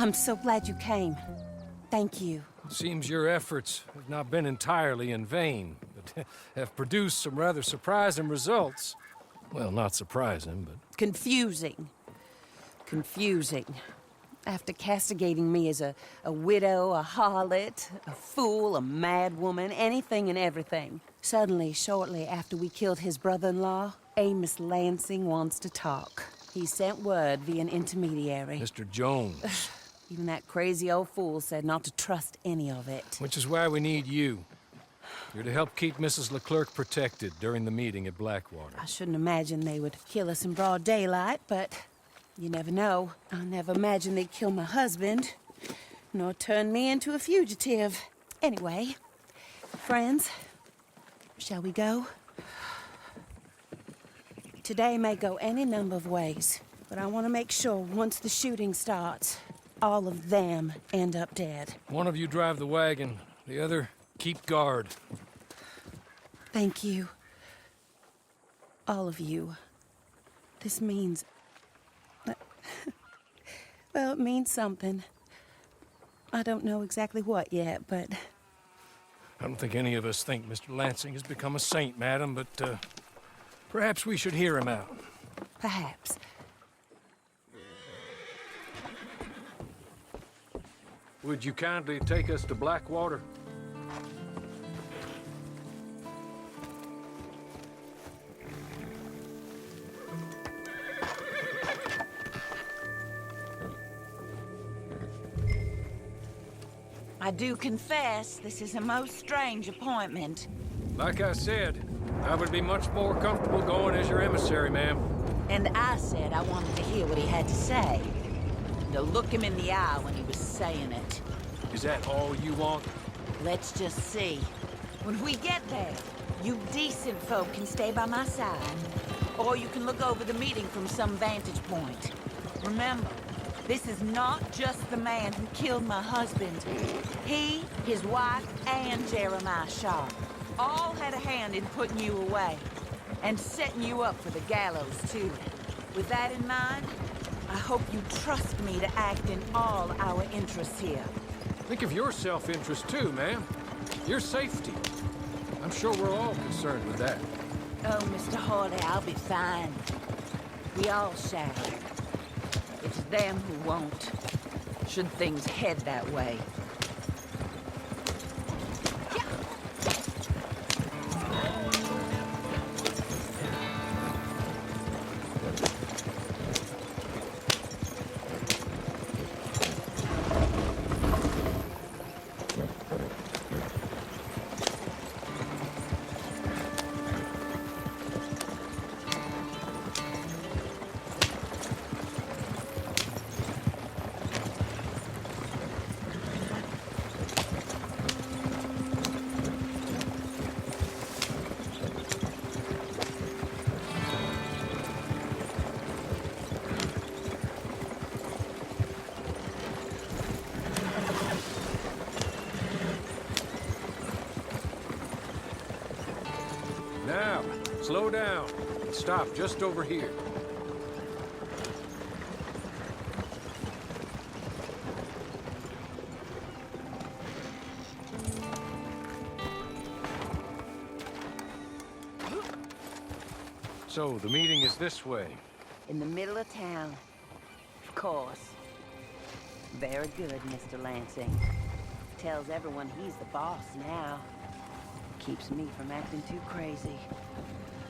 I'm so glad you came. Thank you. Seems your efforts have not been entirely in vain, but have produced some rather surprising results. Well, not surprising, but... Confusing. Confusing. After castigating me as a widow, a harlot, a fool, a madwoman, anything and everything. Suddenly, shortly after we killed his brother-in-law, Amos Lansing wants to talk. He sent word via an intermediary. Mr. Jones. Even that crazy old fool said not to trust any of it. Which is why we need you. You're to help keep Mrs. Leclerc protected during the meeting at Blackwater. I shouldn't imagine they would kill us in broad daylight, but you never know. I never imagined they'd kill my husband, nor turn me into a fugitive. Anyway, friends, shall we go? Today may go any number of ways, but I want to make sure once the shooting starts, all of them end up dead. One of you drive the wagon, the other keep guard. Thank you. All of you. This means... well, it means something. I don't know exactly what yet, but... I don't think any of us think Mr. Lansing has become a saint, madam, but perhaps we should hear him out. Perhaps. Would you kindly take us to Blackwater? I do confess, this is a most strange appointment. Like I said, I would be much more comfortable going as your emissary, ma'am. And I said I wanted to hear what he had to say. To look him in the eye when he was saying it. Is that all you want? Let's just see. When we get there, you decent folk can stay by my side. Or you can look over the meeting from some vantage point. Remember, this is not just the man who killed my husband. He, his wife, and Jeremiah Shaw all had a hand in putting you away. And setting you up for the gallows, too. With that in mind, I hope you trust me to act in all our interests here. Think of your self-interest too, ma'am. Your safety. I'm sure we're all concerned with that. Oh, Mr. Hawley, I'll be fine. We all shall. It's them who won't, should things head that way. Now, slow down. Stop just over here. So, the meeting is this way. In the middle of town. Of course. Very good, Mr. Lansing. Tells everyone he's the boss now. Keeps me from acting too crazy.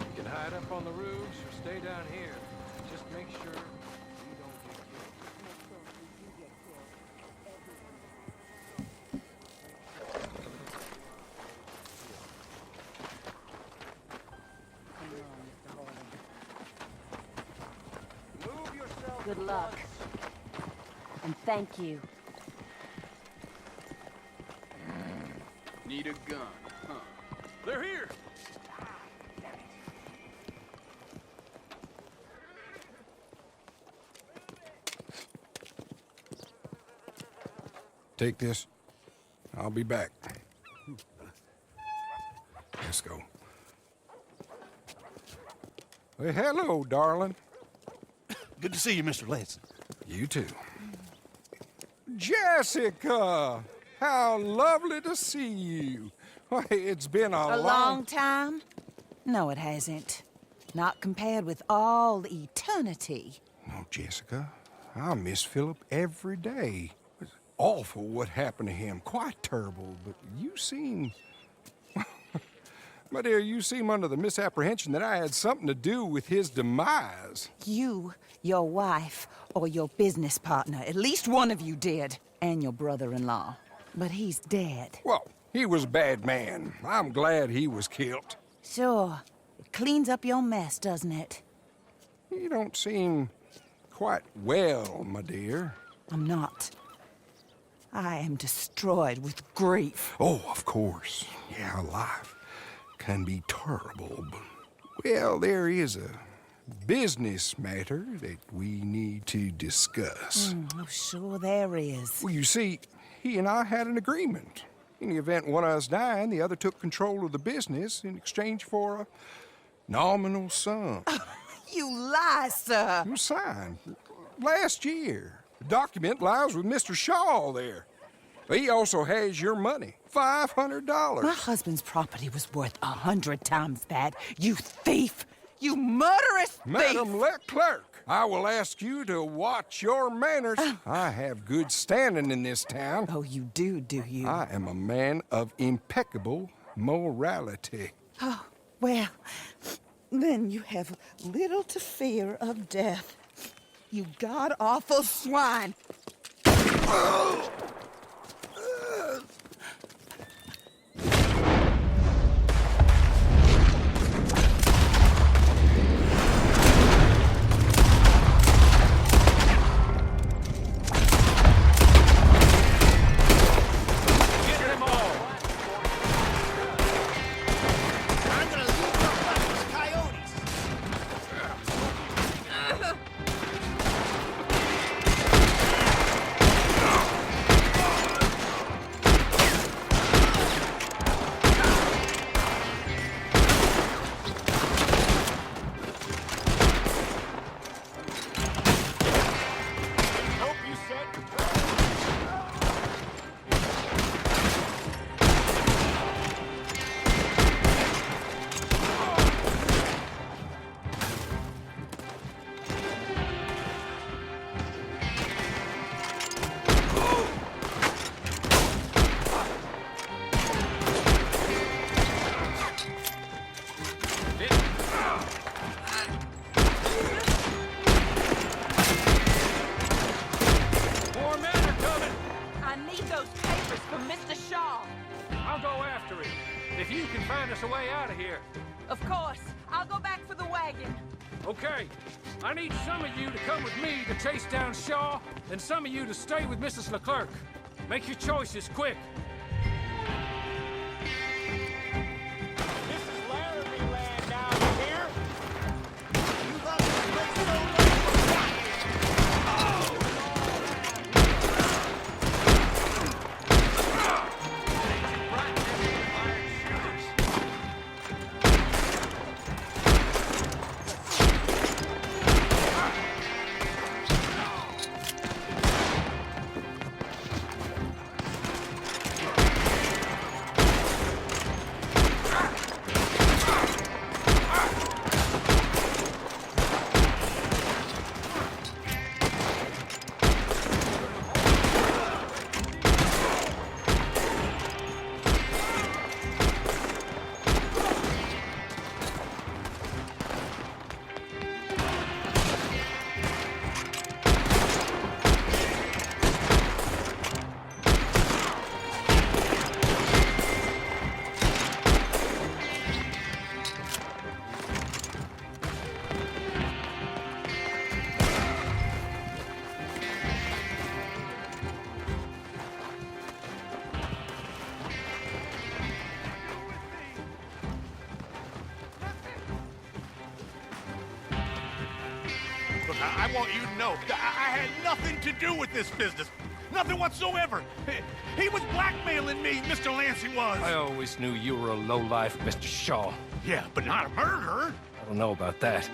You can hide up on the roofs or stay down here. Just make sure you don't get killed. Move yourself. Good luck. And thank you. Need a gun, huh? They're here! Take this. I'll be back. Let's go. Well, hello, darling. Good to see you, Mr. Lansing. You too. Jessica! How lovely to see you. Why, it's been A long time? No, it hasn't. Not compared with all eternity. No, Jessica. I miss Philip every day. It's awful what happened to him. Quite terrible, but you seem... My dear, you seem under the misapprehension that I had something to do with his demise. You, your wife, or your business partner, at least one of you did, and your brother-in-law. But he's dead. Well, he was a bad man. I'm glad he was killed. Sure. It cleans up your mess, doesn't it? You don't seem quite well, my dear. I'm not. I am destroyed with grief. Oh, of course. Yeah, life can be terrible, but... Well, there is a business matter that we need to discuss. Oh, sure there is. Well, you see, he and I had an agreement. In the event one of us died, the other took control of the business in exchange for a nominal sum. You lie, sir. It was signed last year. The document lies with Mr. Shaw there. He also has your money, $500. My husband's property was worth 100 times that. You thief! You murderous thief! Madam Leclerc, I will ask you to watch your manners. I have good standing in this town. Oh, you do you? I am a man of impeccable morality. Oh, well, then you have little to fear of death. You god-awful swine! If you can find us a way out of here. Of course. I'll go back for the wagon. Okay. I need some of you to come with me to chase down Shaw, and some of you to stay with Mrs. Leclerc. Make your choices quick. This is Laramie land now, you hear? You got to make so I want you to know, I had nothing to do with this business. Nothing whatsoever. He was blackmailing me, Mr. Lancey was. I always knew you were a lowlife, Mr. Shaw. Yeah, but not a murderer. I don't know about that.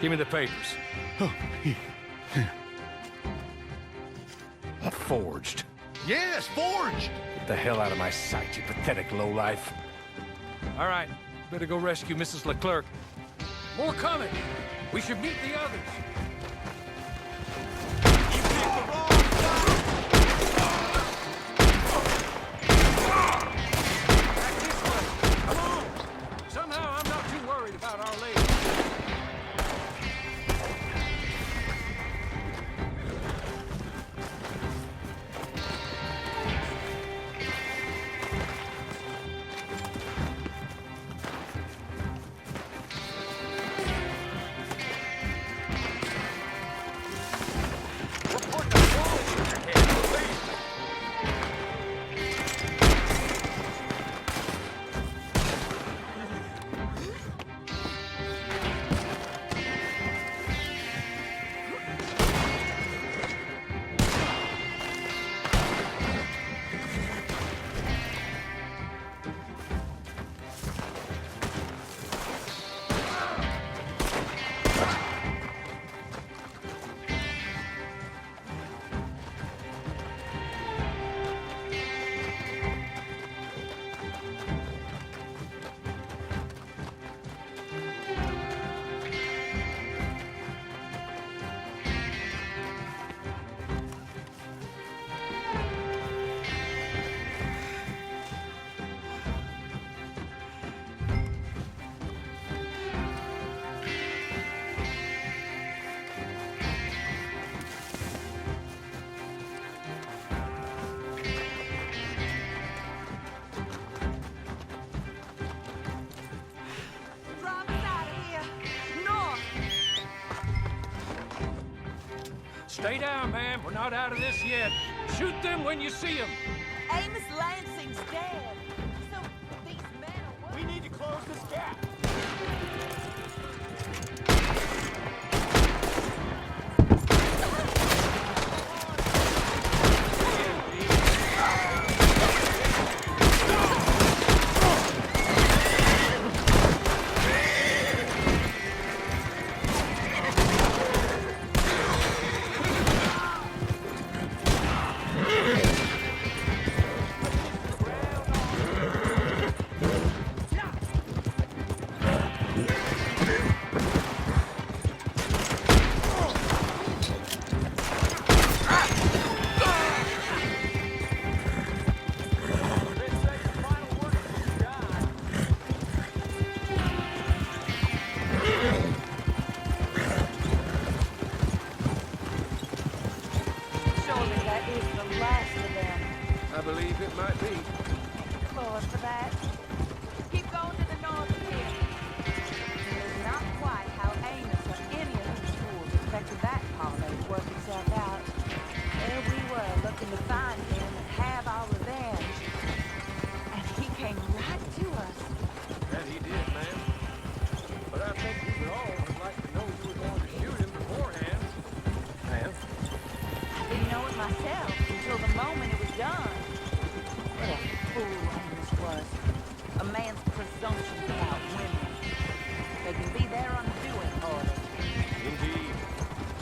Give me the papers. Oh, Forged. Yes, forged! Get the hell out of my sight, you pathetic lowlife. All right, better go rescue Mrs. Leclerc. More coming. We should meet the others. You picked the wrong side! Back this way. Come on. Somehow I'm not too worried about Our Lady. Wrong side of here. North. Stay down, man. We're not out of this yet. Shoot them when you see them. Amos Lansing's dead. So these men are what? We need to close this gap! Surely that is the last of them. I believe it might be. Lord for that. Keep going to the north of here. It's not quite how Amos or any of his tools expected that parlay to work itself out. There we were looking to find him and have our revenge. And he came right to us. That he did, man. But I think we would all would like to know you were going to shoot him beforehand. Man. I didn't know it myself until the moment it was done. What a fool Amos was. A man's presumption about women. They can be their undoing orders. Indeed.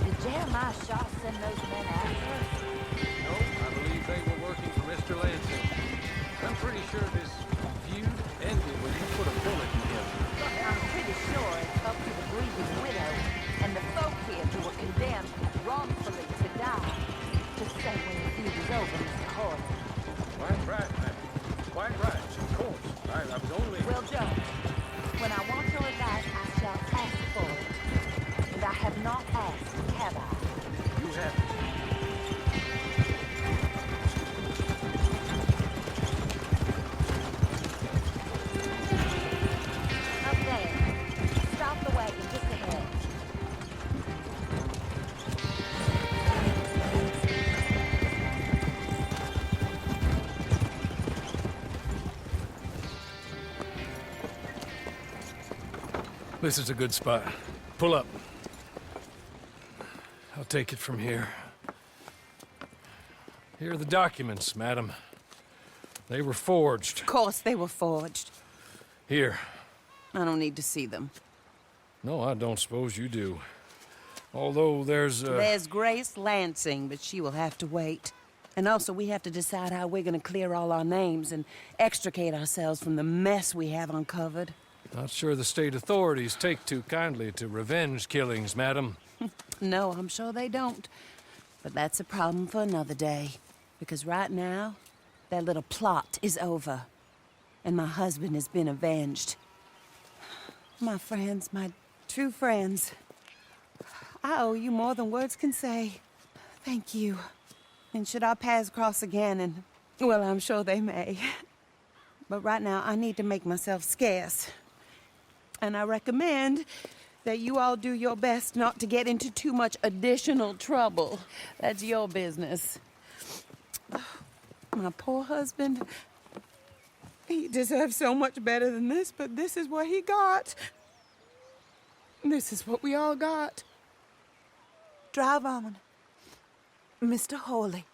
Did Jeremiah Shaw send those men after us? No, I believe they were working for Mr. Lansing. I'm pretty sure this feud ended when you put a bullet in him. I'm pretty sure it's up to the grieving widow and the folk here who were condemned wrongfully to die to say when the feud is over, Mr. Corley. Quite right, man. Quite right. Of course. I was only... Well, Joe, when I want your advice, I shall ask for it. And I have not asked, have I? You haven't. Up there. Stop the wagon just ahead. This is a good spot. Pull up. I'll take it from here. Here are the documents, madam. They were forged. Of course they were forged. Here. I don't need to see them. No, I don't suppose you do. Although there's There's Grace Lansing, but she will have to wait. And also, we have to decide how we're gonna clear all our names and extricate ourselves from the mess we have uncovered. Not sure the state authorities take too kindly to revenge killings, madam. No, I'm sure they don't. But that's a problem for another day. Because right now, that little plot is over. And my husband has been avenged. My friends, my true friends. I owe you more than words can say. Thank you. And should our paths cross again, and, well, I'm sure they may. But right now, I need to make myself scarce. And I recommend that you all do your best not to get into too much additional trouble. That's your business. My poor husband, he deserves so much better than this, but this is what he got. This is what we all got. Drive on, Mr. Hawley.